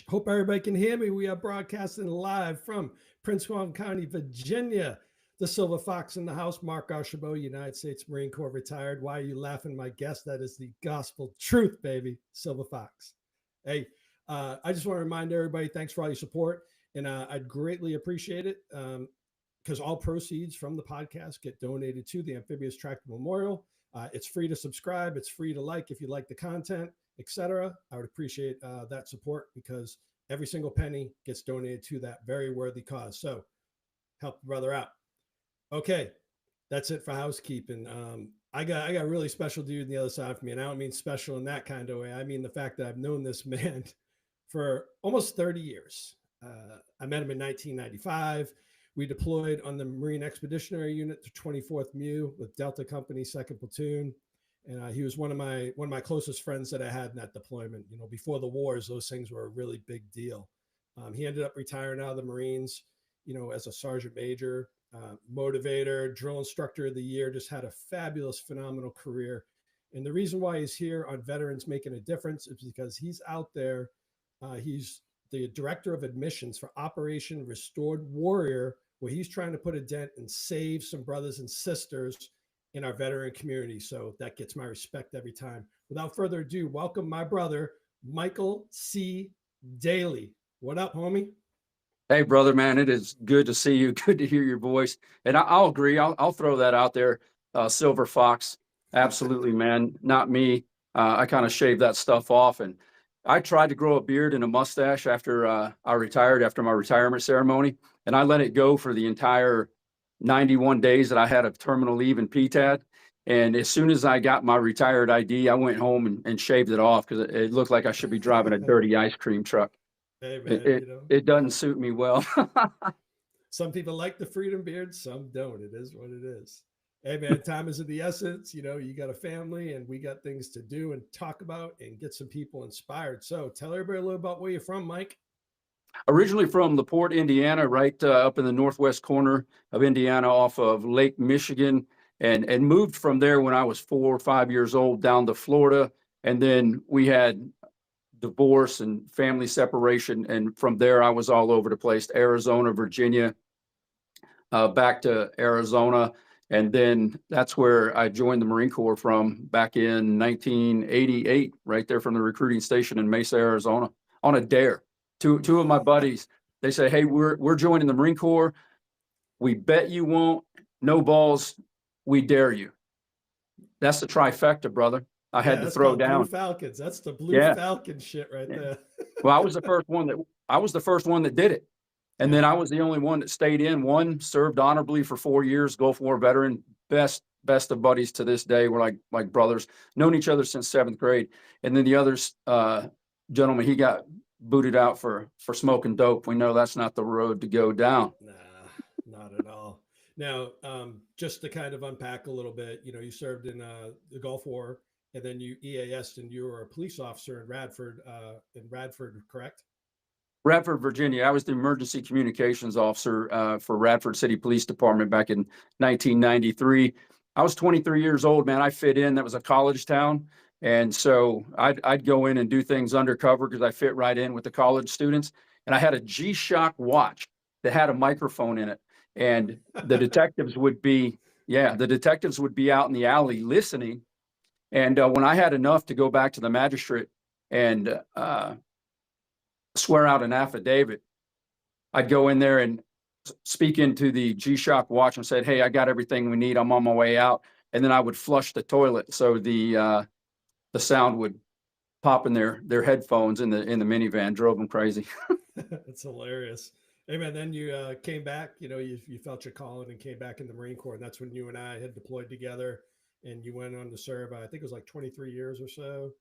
Hope everybody can hear me. We are broadcasting live from Prince William County, Virginia. The Silver Fox in the house, Mark Archambault, United States Marine Corps retired. Why are you laughing, my guest? That is the gospel truth, baby. Silver Fox. Hey, I just want to remind everybody, thanks for all your support. And I'd greatly appreciate it because all proceeds from the podcast get donated to the Amphibious Tractor Memorial. It's free to subscribe. It's free to like if you like the content, etc. I would appreciate that support because every single penny gets donated to that very worthy cause. So help the brother out. Okay, that's it for housekeeping. I got a really special dude on the other side of me, and I don't mean special in that kind of way. I mean the fact that I've known this man for almost 30 years. I met him in 1995. We deployed on the Marine Expeditionary Unit to 24th MEU with Delta Company, 2nd Platoon. And he was one of my closest friends that I had in that deployment. You know, before the wars, those things were a really big deal. He ended up retiring out of the Marines, you know, as a sergeant major, motivator, drill instructor of the year, just had a fabulous, phenomenal career. And the reason why he's here on Veterans Making a Difference is because he's out there. He's the director of admissions for Operation Restored Warrior, where he's trying to put a dent and save some brothers and sisters in our veteran community. So that gets my respect every time. Without further ado, welcome my brother, Michael C. Daley. What up, homie? Hey, brother, man, it is good to see you. Good to hear your voice. And I'll agree. I'll throw that out there. Silver Fox. Absolutely, man. Not me. I kind of shaved that stuff off. And I tried to grow a beard and a mustache after I retired, after my retirement ceremony. And I let it go for the entire 91 days that I had of terminal leave in PTAD. And as soon as I got my retired ID, I went home and shaved it off because it looked like I should be driving a dirty ice cream truck. Hey, man, it doesn't suit me well. Some people like the freedom beard, some don't. It is what it is. Hey, man, time is of the essence. You know, you got a family and we got things to do and talk about and get some people inspired. So tell everybody a little about where you're from, Mike. Originally from LaPorte, Indiana, right up in the northwest corner of Indiana off of Lake Michigan, and moved from there when I was 4 or 5 years old down to Florida. And then we had divorce and family separation. And from there, I was all over the place, Arizona, Virginia, back to Arizona. And then that's where I joined the Marine Corps from back in 1988, right there from the recruiting station in Mesa, Arizona, on a dare. Two of my buddies, they say, hey, we're joining the Marine Corps. We bet you won't. No balls. We dare you. That's the trifecta, brother. I had to throw down. Blue Falcons. That's the Blue Falcon shit right there. Well, I was the first one that did it. And then I was the only one that stayed in. One served honorably for 4 years, Gulf War veteran, best of buddies to this day. We're like brothers, known each other since 7th grade. And then the others, gentleman, he got booted out for smoking dope. We know that's not the road to go down. Nah, not at all. Now, just to kind of unpack a little bit, you know, you served in the Gulf War, and then you EAS'd and you were a police officer in Radford, correct? Radford, Virginia. I was the emergency communications officer for Radford City Police Department back in 1993. I was 23 years old, man. I fit in. That was a college town. And so I'd go in and do things undercover because I fit right in with the college students. And I had a G-Shock watch that had a microphone in it. And the detectives would be out in the alley listening. And when I had enough to go back to the magistrate and swear out an affidavit, I'd go in there and speak into the G-Shock watch and said, hey, I got everything we need. I'm on my way out. And then I would flush the toilet so the sound would pop in their headphones in the minivan. Drove them crazy. That's hilarious. Hey, man, then you came back, you know, you felt your calling and came back in the Marine Corps. And that's when you and I had deployed together and you went on to serve, I think it was like 23 years or so.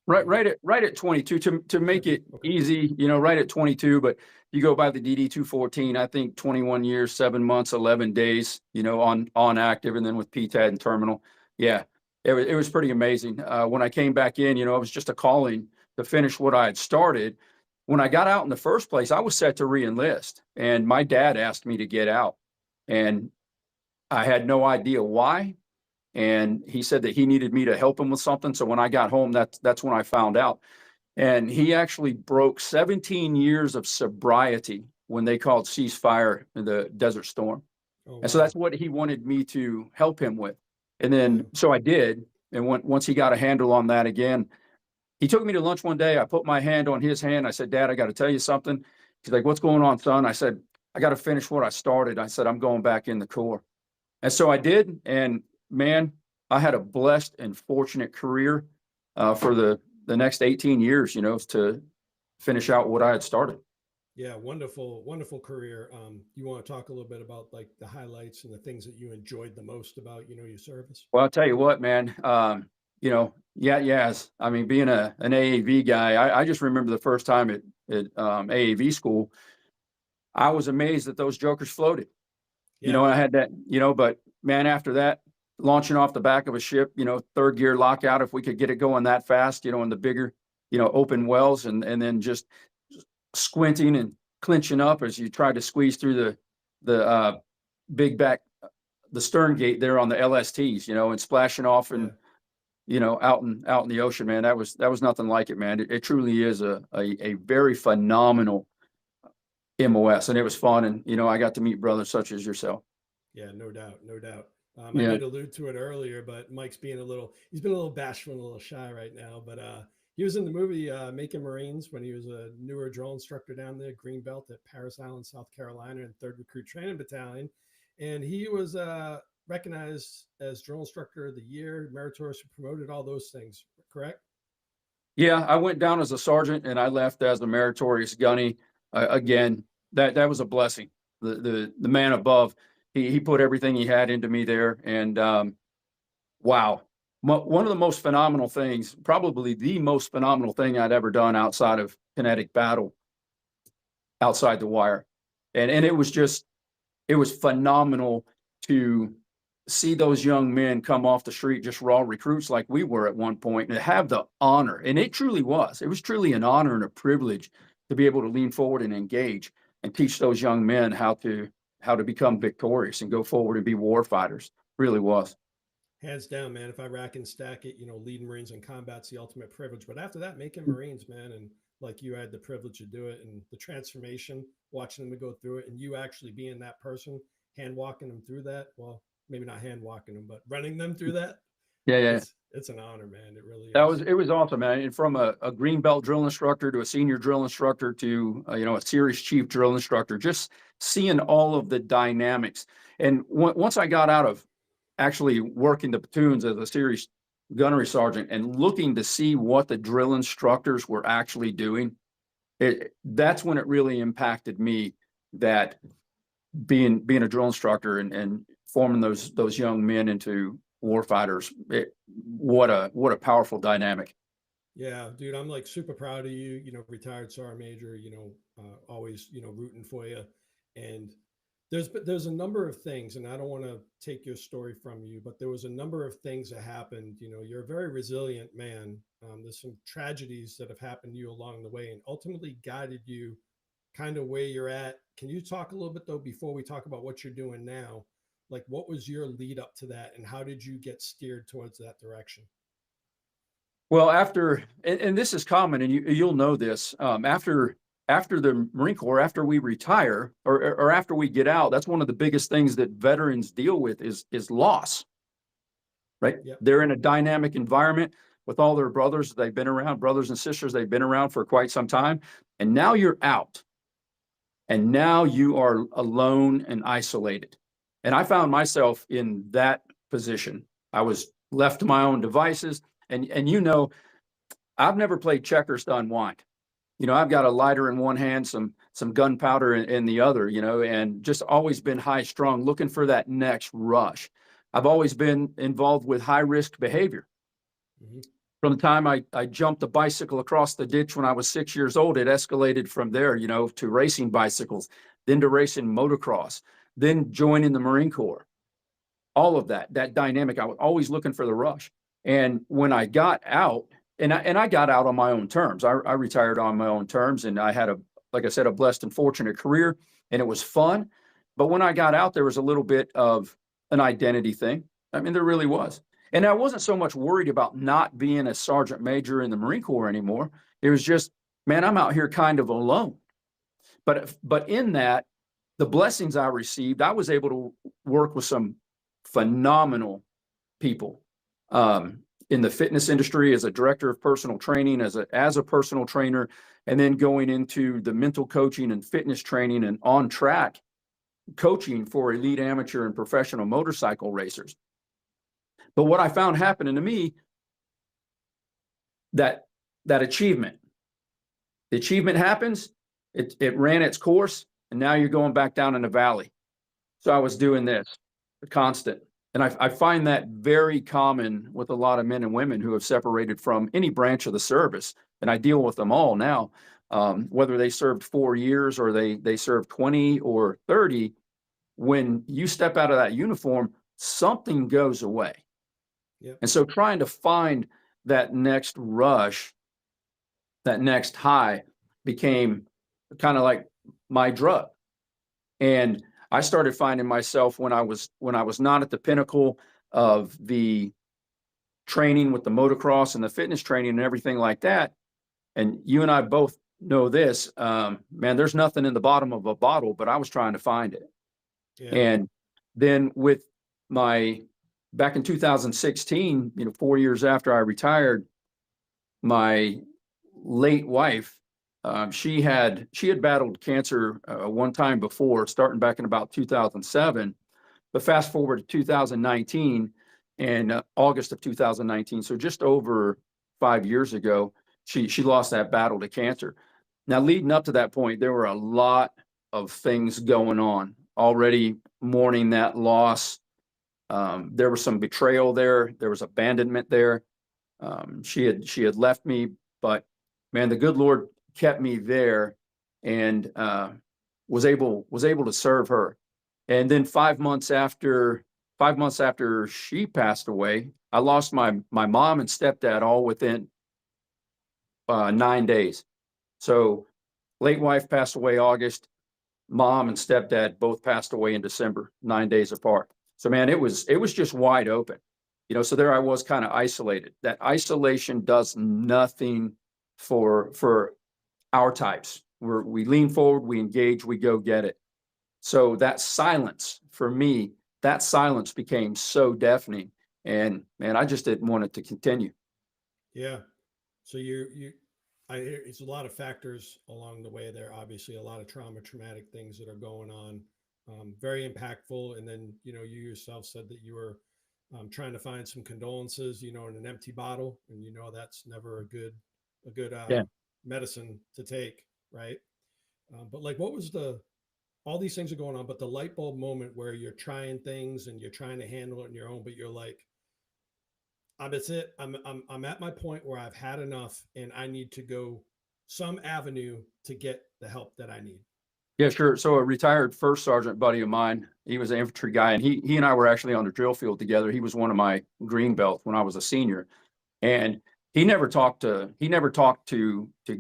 Right at 22 to make it easy, you know, right at 22, but you go by the DD 214, I think 21 years, 7 months, 11 days, you know, on active, and then with PTAD and terminal. Yeah, it was pretty amazing. When I came back in, you know, it was just a calling to finish what I had started. When I got out in the first place, I was set to re-enlist, and my dad asked me to get out, and I had no idea why. And he said that he needed me to help him with something. So when I got home, that's when I found out. And he actually broke 17 years of sobriety when they called ceasefire in the Desert Storm. Oh, And so wow. that's what he wanted me to help him with. And then, so I did. And once he got a handle on that again, he took me to lunch one day. I put my hand on his hand. I said, Dad, I got to tell you something. He's like, what's going on, son? I said, I got to finish what I started. I said, I'm going back in the Corps. And so I did. And man, I had a blessed and fortunate career for the next 18 years, to finish out what I had started. Yeah, wonderful, wonderful career. You want to talk a little bit about like the highlights and the things that you enjoyed the most about, your service? Well, I'll tell you what, man, yes. I mean, being an AAV guy, I just remember the first time at AAV school, I was amazed that those jokers floated. Yeah. I had that, but man, after that, launching off the back of a ship, third gear lockout, if we could get it going that fast, in the bigger, open wells, and then just squinting and clinching up as you try to squeeze through the big back, the stern gate there on the LSTs, and splashing off and, out in the ocean, man. That was nothing like it, man. It truly is a very phenomenal MOS, and it was fun. And, I got to meet brothers such as yourself. Yeah, no doubt, no doubt. I Yeah. did allude to it earlier, but Mike's he's been a little bashful and a little shy right now, but he was in the movie Making Marines when he was a newer drill instructor down there, Greenbelt at Paris Island, South Carolina, in 3rd Recruit Training Battalion. And he was recognized as Drill Instructor of the Year, meritoriously promoted, all those things, correct? Yeah, I went down as a sergeant and I left as a meritorious gunny. Again, that was a blessing. The man above, he put everything he had into me there. And wow, one of the most phenomenal things, probably the most phenomenal thing I'd ever done outside of kinetic battle, outside the wire. And it was phenomenal to see those young men come off the street, just raw recruits like we were at one point, and have the honor. And it was truly an honor and a privilege to be able to lean forward and engage and teach those young men how to become victorious and go forward and be war fighters. Really was. Hands down, man. If I rack and stack it, leading Marines in combat's the ultimate privilege. But after that, making Marines, man, and like you had the privilege to do it, and the transformation, watching them go through it, and you actually being that person, hand walking them through that. Well, maybe not hand walking them, but running them through that. Yeah. It's an honor, man. It really is. It was awesome, man. And from a green belt drill instructor to a senior drill instructor to a series chief drill instructor, just seeing all of the dynamics. And once I got out of actually working the platoons as a series gunnery sergeant and looking to see what the drill instructors were actually doing, that's when it really impacted me, that being a drill instructor and forming those young men into war fighters. What a powerful dynamic. Yeah, dude, I'm like super proud of you, retired sergeant major, always, rooting for you. And there's a number of things, and I don't want to take your story from you, but there was a number of things that happened. You're a very resilient man. There's some tragedies that have happened to you along the way and ultimately guided you kind of where you're at. Can you talk a little bit though, before we talk about what you're doing now? Like, what was your lead up to that, and how did you get steered towards that direction? Well, and this is common, and you'll know this, after the Marine Corps, after we retire or after we get out, that's one of the biggest things that veterans deal with is loss, right? Yep. They're in a dynamic environment with all their brothers brothers and sisters they've been around for quite some time. And now you're out. And now you are alone and isolated. And I found myself in that position. I was left to my own devices. And I've never played checkers to unwind. I've got a lighter in one hand, some gunpowder in the other, and just always been high strung, looking for that next rush. I've always been involved with high risk behavior. Mm-hmm. From the time I jumped a bicycle across the ditch when I was 6 years old, it escalated from there, to racing bicycles, then to racing motocross, then joining the Marine Corps. All of that dynamic, I was always looking for the rush. And when I got out, and I got out on my own terms. I retired on my own terms, and I had like I said, a blessed and fortunate career, and it was fun. But when I got out, there was a little bit of an identity thing. I mean, there really was. And I wasn't so much worried about not being a sergeant major in the Marine Corps anymore. It was just, man, I'm out here kind of alone. But in that, the blessings I received, I was able to work with some phenomenal people in the fitness industry as a director of personal training, as a personal trainer, and then going into the mental coaching and fitness training and on track coaching for elite amateur and professional motorcycle racers. But what I found happening to me, that achievement, the achievement happens, it ran its course, and now you're going back down in the valley. So I was doing this, the constant. And I find that very common with a lot of men and women who have separated from any branch of the service. And I deal with them all now, whether they served 4 years or they served 20 or 30. When you step out of that uniform, something goes away. Yep. And so trying to find that next rush, that next high, became kind of like my drug. And I started finding myself when I was not at the pinnacle of the training with the motocross and the fitness training and everything like that. And you and I both know this, man, there's nothing in the bottom of a bottle, but I was trying to find it. Yeah. And then with back in 2016, 4 years after I retired, my late wife, she had battled cancer one time before, starting back in about 2007. But fast forward to 2019 and August of 2019, so just over 5 years ago, she lost that battle to cancer. Now, leading up to that point, there were a lot of things going on. Already mourning that loss. There was some betrayal there. There was abandonment there. She had left me, but man, the good Lord kept me there, and was able to serve her. And then 5 months after she passed away, I lost my mom and stepdad all within 9 days. So late wife passed away August, mom and stepdad both passed away in December, 9 days apart. So man, it was just wide open, so there I was kind of isolated. That isolation does nothing for our types. We lean forward, we engage, we go get it. So that silence, for me, that silence became so deafening, and man, I just didn't want it to continue. Yeah. So I hear it's a lot of factors along the way there. Obviously, a lot of traumatic things that are going on, very impactful. And then, you yourself said that you were trying to find some condolences, in an empty bottle, and that's never a good medicine to take, right? But like, what was all these things are going on, but the light bulb moment where you're trying things and you're trying to handle it on your own, but you're like, that's it. I'm at my point where I've had enough, and I need to go some avenue to get the help that I need. Yeah, sure. So a retired first sergeant buddy of mine, he was an infantry guy, and he and I were actually on the drill field together. He was one of my green belts when I was a senior, and he never talked to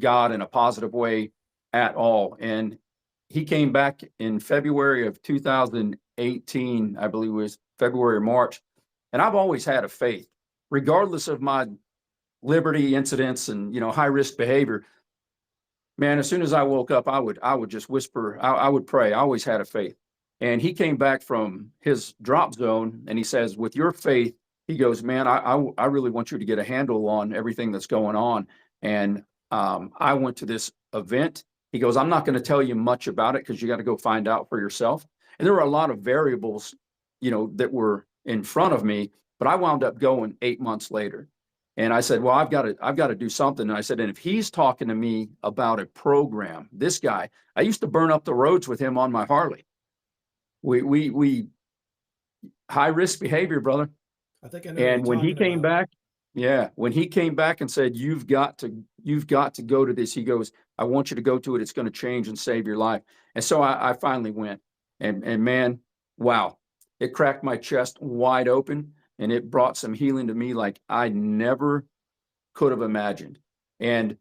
God in a positive way at all. And he came back in February of 2018, I believe it was February or March. And I've always had a faith, regardless of my liberty incidents and, high risk behavior. Man, as soon as I woke up, I would just whisper, I would pray. I always had a faith. And he came back from his drop zone, and he says, with your faith, he goes, man, I really want you to get a handle on everything that's going on. And I went to this event. He goes, I'm not going to tell you much about it because you got to go find out for yourself. And there were a lot of variables, that were in front of me, but I wound up going 8 months later. And I said, well, I've got to do something. And I said, and if he's talking to me about a program, this guy, I used to burn up the roads with him on my Harley. We high risk behavior, brother. I think I know. And when he came back, when he came back and said, you've got to go to this, he goes, I want you to go to it. It's going to change and save your life. And so I finally went, and man, wow, it cracked my chest wide open, and it brought some healing to me like I never could have imagined. And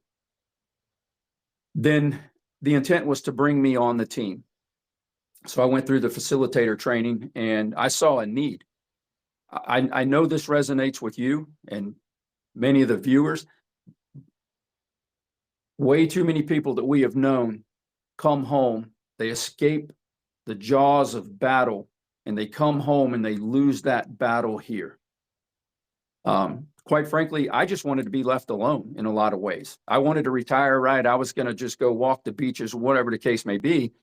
then the intent was to bring me on the team. So I went through the facilitator training, and I saw a need. I know this resonates with you and many of the viewers. Way too many people that we have known come home, they escape the jaws of battle, and they come home and they lose that battle here. Quite frankly, I just wanted to be left alone in a lot of ways. I wanted to retire, right? I was going to just go walk the beaches, whatever the case may be,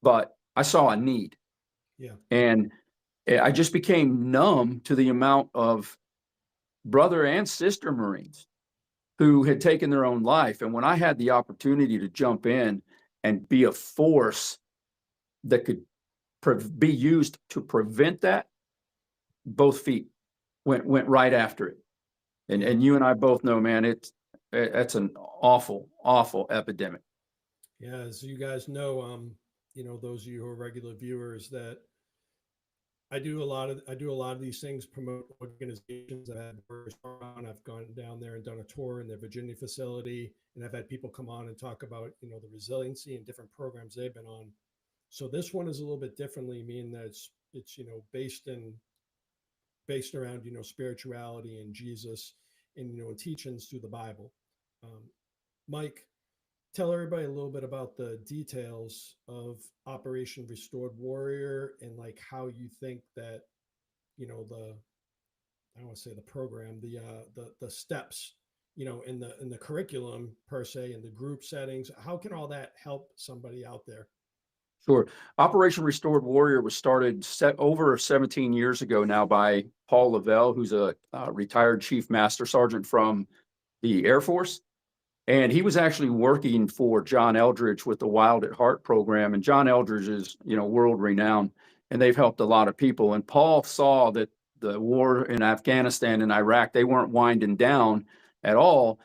but I saw a need. Yeah. And I just became numb to the amount of brother and sister Marines who had taken their own life. And when I had the opportunity to jump in and be a force that could be used to prevent that, both feet went right after it. And you and I both know, man, it's an awful epidemic. Yeah, as you guys know, those of you who are regular viewers, that I do a lot of these things, promote organizations. I've gone down there and done a tour in their Virginia facility, and I've had people come on and talk about, the resiliency and different programs they've been on. So this one is a little bit differently, meaning that it's based around, spirituality and Jesus and, and teachings through the Bible. Mike, tell everybody a little bit about the details of Operation Restored Warrior and like how you think that, I don't want to say the program, the steps, in the curriculum per se, in the group settings, how can all that help somebody out there? Sure. Operation Restored Warrior was started over 17 years ago now by Paul Lavelle, who's a retired Chief Master Sergeant from the Air Force. And he was actually working for John Eldridge with the Wild at Heart program. And John Eldridge is, world renowned, and they've helped a lot of people. And Paul saw that the war in Afghanistan and Iraq, they weren't winding down at all.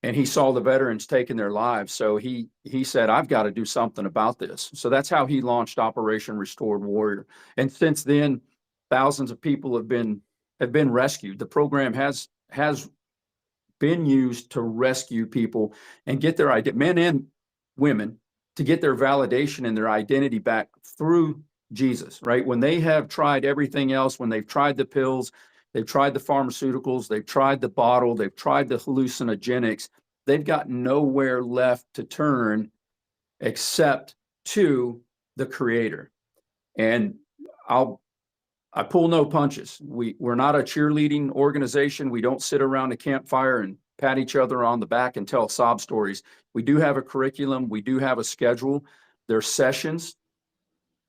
And he saw the veterans taking their lives. So he said, I've got to do something about this. So that's how he launched Operation Restored Warrior. And since then, thousands of people have been rescued. The program has been used to rescue people and get their men and women to get their validation and their identity back through Jesus, right? When they have tried everything else, when they've tried the pills, they've tried the pharmaceuticals, they've tried the bottle, they've tried the hallucinogenics, they've got nowhere left to turn except to the Creator. And I pull no punches. We're not a cheerleading organization. We don't sit around a campfire and pat each other on the back and tell sob stories. We do have a curriculum. We do have a schedule. There's sessions.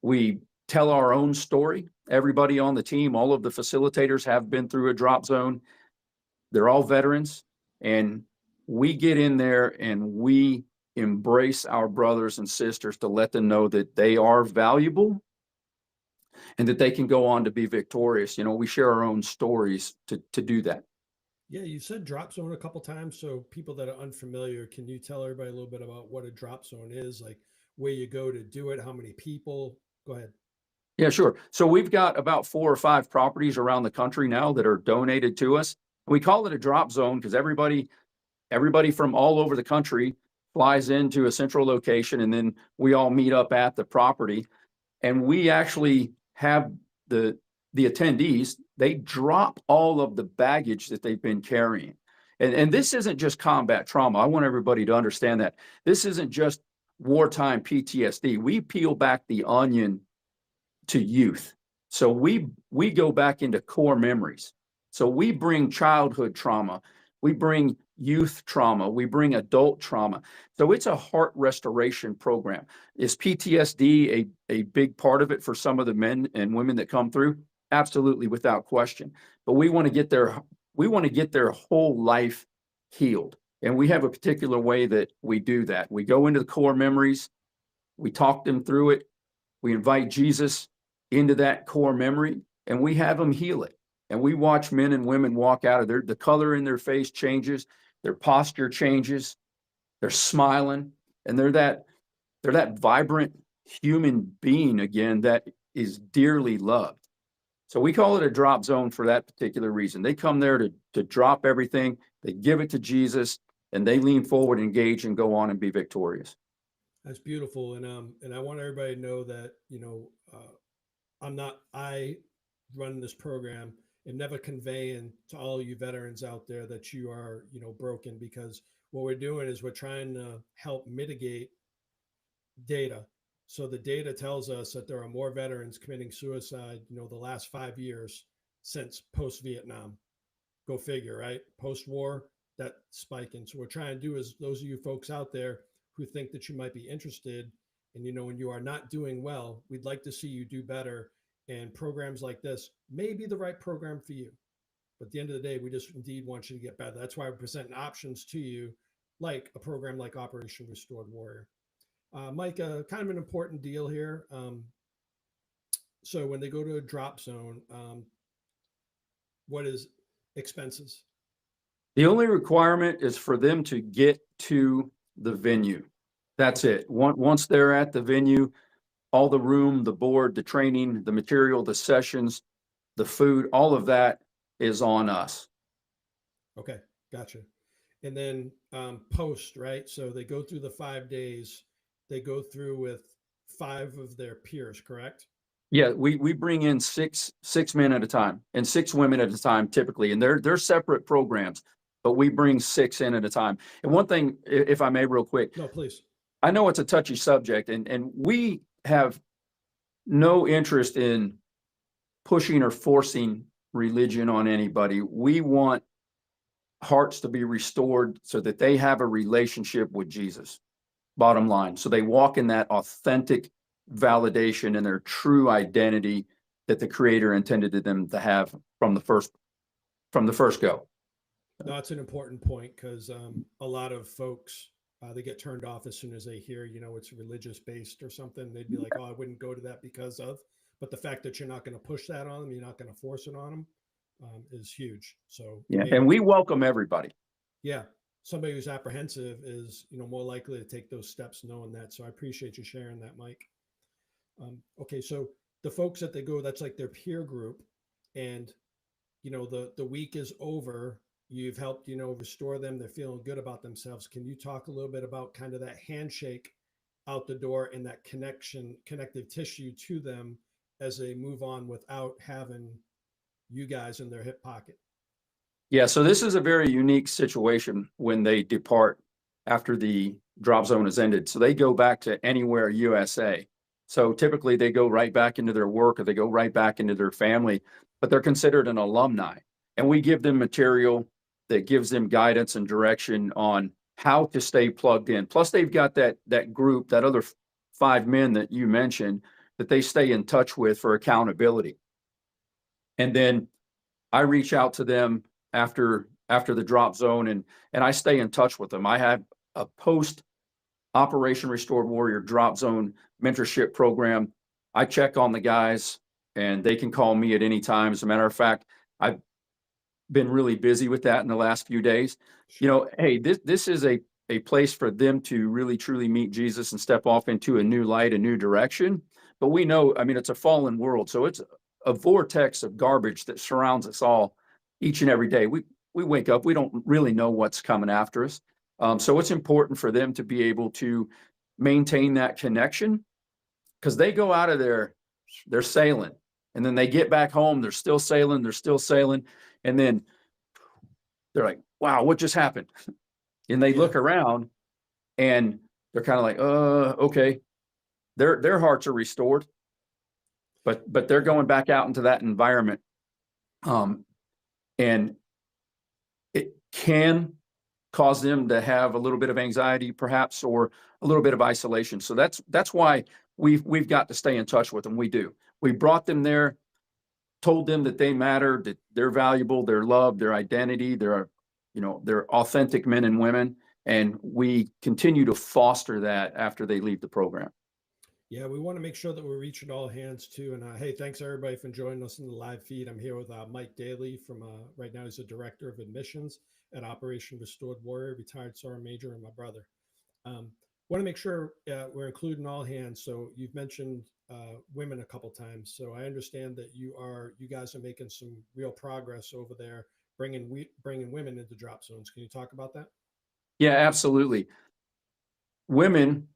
We tell our own story. Everybody on the team, all of the facilitators have been through a drop zone. They're all veterans. And we get in there and we embrace our brothers and sisters to let them know that they are valuable and that they can go on to be victorious. We share our own stories to do that. Yeah, you said drop zone a couple times. So people that are unfamiliar, can you tell everybody a little bit about what a drop zone is, like where you go to do it, how many people? Go ahead. Yeah, sure. So we've got about 4 or 5 properties around the country now that are donated to us. We call it a drop zone because everybody from all over the country flies into a central location, and then we all meet up at the property. And we actually have the attendees, they drop all of the baggage that they've been carrying. And this isn't just combat trauma. I want everybody to understand that. This isn't just wartime PTSD. We peel back the onion to youth. So we go back into core memories. So we bring childhood trauma. We bring youth trauma. We bring adult trauma. So it's a heart restoration program. Is PTSD a big part of it for some of the men and women that come through? Absolutely, without question. But we want to get their whole life healed. And we have a particular way that we do that. We go into the core memories. We talk them through it. We invite Jesus into that core memory, and we have them heal it. And we watch men and women walk out of there. The color in their face changes. Their posture changes. They're smiling, and they're that vibrant human being again that is dearly loved. So we call it a drop zone for that particular reason. They come there to drop everything. They give it to Jesus, and they lean forward, engage, and go on and be victorious. That's beautiful. And I want everybody to know that, I running this program and never conveying to all you veterans out there that you are, broken, because what we're doing is we're trying to help mitigate data. So the data tells us that there are more veterans committing suicide, the last 5 years since post Vietnam. Go figure, right? Post war, that spiking. So what we're trying to do is, those of you folks out there who think that you might be interested, and when you are not doing well, we'd like to see you do better. And programs like this may be the right program for you. But at the end of the day, we just indeed want you to get better. That's why we're presenting options to you, like a program like Operation Restored Warrior. Mike, kind of an important deal here. So when they go to a drop zone, what is expenses? The only requirement is for them to get to the venue. That's it. Once they're at the venue, all the room, the board, the training, the material, the sessions, the food, all of that is on us. Okay, gotcha. And then post, right? So they go through the 5 days. They go through with 5 of their peers, correct? Yeah, we bring in six men at a time and 6 women at a time typically, and they're separate programs, but we bring 6 in at a time. And one thing, if I may, real quick. No, please. I know it's a touchy subject, and we have no interest in pushing or forcing religion on anybody. We want hearts to be restored so that they have a relationship with Jesus, bottom line. So they walk in that authentic validation and their true identity that the Creator intended them to have from the first go. No, it's an important point, because a lot of folks, they get turned off as soon as they hear, it's religious based or something. They'd be like, oh, I wouldn't go to that because of. But the fact that you're not going to push that on them, you're not going to force it on them, is huge. So yeah, and we welcome everybody. Yeah, somebody who's apprehensive is, more likely to take those steps knowing that. So I appreciate you sharing that, Mike. Okay, so the folks that they go, that's like their peer group, and the week is over. You've helped, restore them. They're feeling good about themselves. Can you talk a little bit about kind of that handshake out the door and that connective tissue to them as they move on without having you guys in their hip pocket? Yeah, so this is a very unique situation when they depart after the drop zone has ended. So they go back to Anywhere USA. So typically they go right back into their work, or they go right back into their family, but they're considered an alumni. And we give them material that gives them guidance and direction on how to stay plugged in. Plus they've got that group, that other 5 men that you mentioned, that they stay in touch with for accountability. And then I reach out to them after the drop zone, and I stay in touch with them. I have a post Operation Restored Warrior drop zone mentorship program. I check on the guys, and they can call me at any time. As a matter of fact, I've been really busy with that in the last few days. Hey, this is a place for them to really truly meet Jesus and step off into a new light, a new direction. But we know, it's a fallen world, so it's a vortex of garbage that surrounds us all each and every day. We wake up, we don't really know what's coming after us. So it's important for them to be able to maintain that connection, because they go out of there, they're sailing, and then they get back home, they're still sailing, and then they're like, wow, what just happened? And they look around and they're kind of like, okay. Their hearts are restored, but they're going back out into that environment. And it can cause them to have a little bit of anxiety, perhaps, or a little bit of isolation. So that's why we've got to stay in touch with them. We do. We brought them there, told them that they matter, that they're valuable, they're loved, their identity, they're authentic men and women, and we continue to foster that after they leave the program. Yeah, we want to make sure that we're reaching all hands too. And hey, thanks everybody for joining us in the live feed. I'm here with Mike Daley from right now he's the director of admissions at Operation Restored Warrior, retired Sergeant Major, and my brother. Want to make sure we're including all hands. So you've mentioned women a couple times. So I understand that you guys are making some real progress over there, bringing women into drop zones. Can you talk about that? Yeah, absolutely. Women,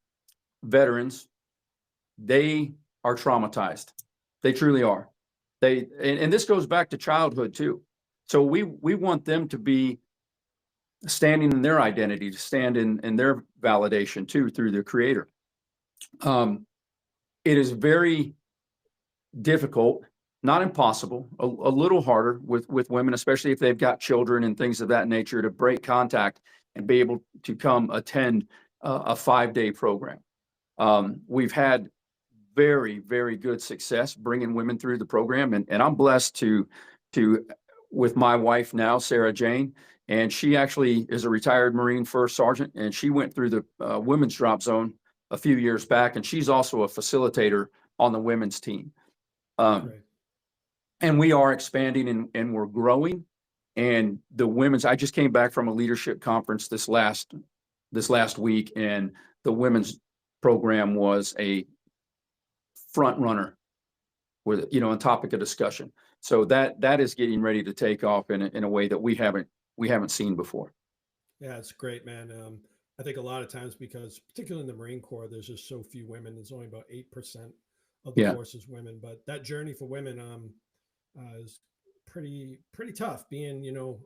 veterans, they are traumatized. They truly are. and this goes back to childhood too. So we want them to be standing in their identity, to stand in their validation too, through the Creator. It is very difficult, not impossible, a little harder with women, especially if they've got children and things of that nature, to break contact and be able to come attend a 5-day program. We've had very, very good success bringing women through the program, and I'm blessed to with my wife now, Sarah Jane, and she actually is a retired Marine First Sergeant, and she went through the women's drop zone a few years back, and she's also a facilitator on the women's team. And we are expanding and we're growing. And the women's, I just came back from a leadership conference this last week, and the women's program was a front runner with, you know, a topic of discussion. So that is getting ready to take off in a way that we haven't seen before. Yeah, it's great, man. I think a lot of times, because particularly in the Marine Corps, there's just so few women. There's only about 8% of the force is women, but that journey for women is pretty tough, being, you know,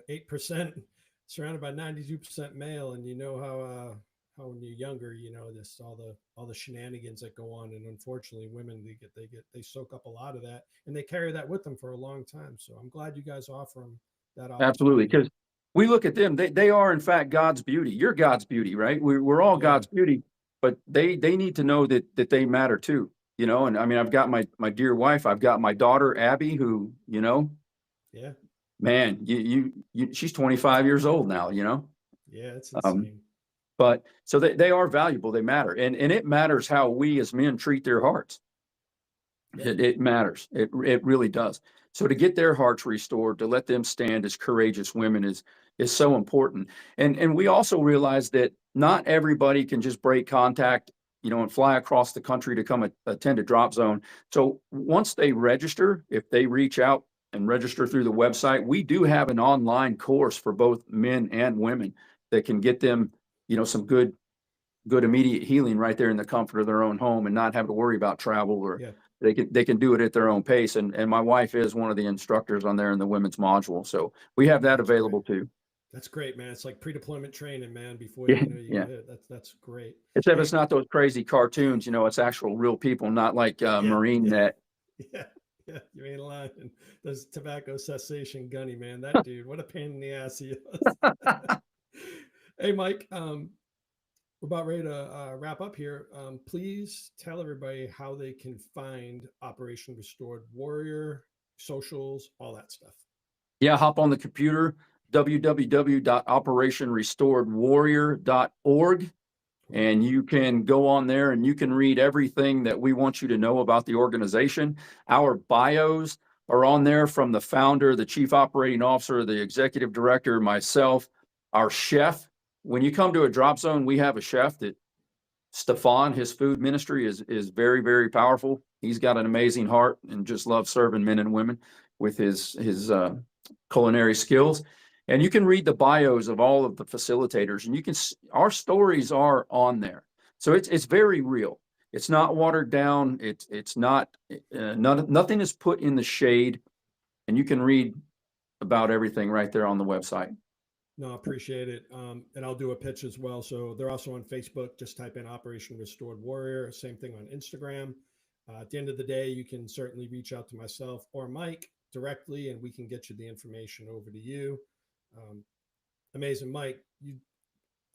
8% surrounded by 92% male. And you know how when you're younger, you know, this all the shenanigans that go on, and unfortunately women, they soak up a lot of that, and they carry that with them for a long time. So I'm glad you guys offer them that opportunity. Absolutely, because we look at them, they are in fact God's beauty. You're God's beauty, right? We're all God's beauty, but they need to know that they matter too, you know. And I mean, I've got my dear wife, I've got my daughter Abby, who, you know, man, she's 25 years old now, you know. Yeah, it's insane. But so they are valuable, they matter, and it matters how we as men treat their hearts. It matters. It really does. So to get their hearts restored, to let them stand as courageous women is so important. And we also realize that not everybody can just break contact, you know, and fly across the country to come attend a drop zone. So once they register, if they reach out and register through the website, we do have an online course for both men and women that can get them, you know, some good immediate healing right there in the comfort of their own home, and not have to worry about travel, or they can do it at their own pace. And my wife is one of the instructors on there in the women's module. So we have that available too. That's great, man. It's like pre-deployment training, man, before you know you get hit. That's great. Except it's not those crazy cartoons, you know, it's actual real people, not like Marine Net. Yeah, you ain't lying. Those tobacco cessation gunny, man. That dude, what a pain in the ass he is. Hey, Mike, we're about ready to wrap up here. Please tell everybody how they can find Operation Restored Warrior, socials, all that stuff. Yeah, hop on the computer, www.operationrestoredwarrior.org, and you can go on there and you can read everything that we want you to know about the organization. Our bios are on there, from the founder, the chief operating officer, the executive director, myself, our chef. When you come to a drop zone, we have a chef that Stefan, his food ministry is very, very powerful. He's got an amazing heart and just loves serving men and women with his culinary skills. And you can read the bios of all of the facilitators, and our stories are on there. So it's very real. It's not watered down. It's not, nothing is put in the shade, and you can read about everything right there on the website. No, I appreciate it. And I'll do a pitch as well. So they're also on Facebook. Just type in Operation Restored Warrior. Same thing on Instagram. At the end of the day, you can certainly reach out to myself or Mike directly, and we can get you the information over to you. Amazing, Mike.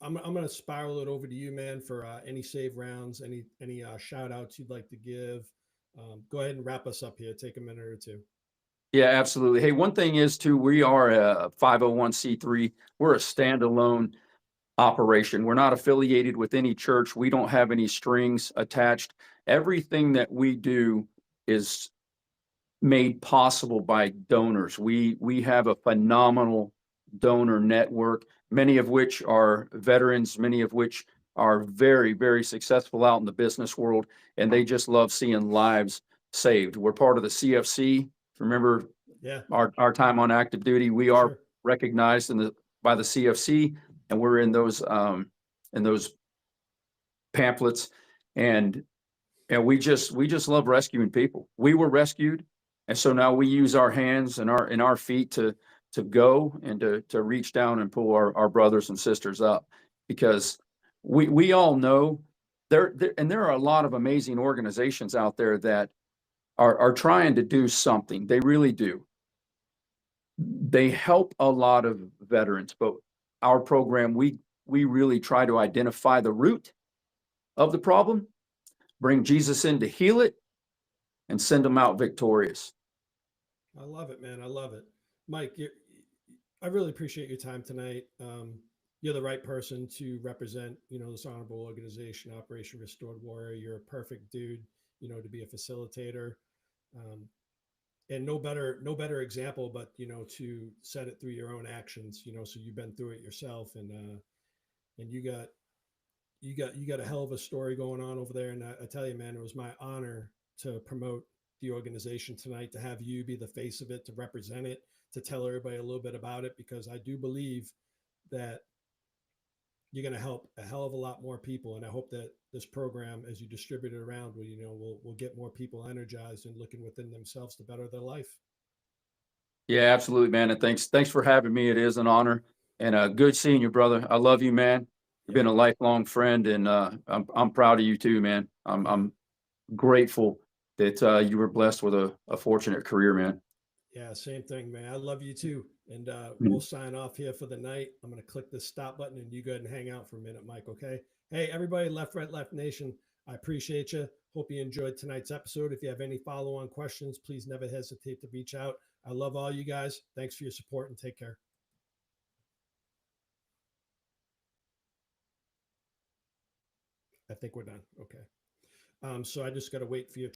I'm going to spiral it over to you, man, for any save rounds, any shout outs you'd like to give. Go ahead and wrap us up here. Take a minute or two. Yeah, absolutely. Hey, one thing is too, we are a 501c3. We're a standalone operation. We're not affiliated with any church. We don't have any strings attached. Everything that we do is made possible by donors. We have a phenomenal donor network, many of which are veterans, many of which are very, very successful out in the business world, and they just love seeing lives saved. We're part of the CFC. Remember our time on active duty, we are recognized by the CFC, and we're in those pamphlets, and we just love rescuing people. We were rescued, And so now we use our hands and our feet to go and to reach down and pull our brothers and sisters up, because we all know there are a lot of amazing organizations out there that are trying to do something. They really do. They help a lot of veterans, but our program, we really try to identify the root of the problem, bring Jesus in to heal it, and send them out victorious. I love it, man. I love it. Mike, I really appreciate your time tonight. You're the right person to represent, this honorable organization, Operation Restored Warrior. You're a perfect dude, to be a facilitator. And no better example, but, to set it through your own actions, so you've been through it yourself, and you got a hell of a story going on over there. And I tell you, man, it was my honor to promote the organization tonight, to have you be the face of it, to represent it, to tell everybody a little bit about it, because I do believe that you're going to help a hell of a lot more people. And I hope that this program, as you distribute it around, will get more people energized and looking within themselves to better their life. Yeah, absolutely, man. And thanks for having me. It is an honor, and good seeing you, brother. I love you, man. You've been a lifelong friend, and I'm proud of you too, man. I'm grateful that you were blessed with a fortunate career, man. Yeah, same thing, man. I love you too. And we'll sign off here for the night. I'm going to click the stop button and you go ahead and hang out for a minute, Mike. Okay. Hey, everybody, Left, Right, Left Nation. I appreciate you. Hope you enjoyed tonight's episode. If you have any follow-on questions, please never hesitate to reach out. I love all you guys. Thanks for your support and take care. I think we're done. Okay. So I just got to wait for you.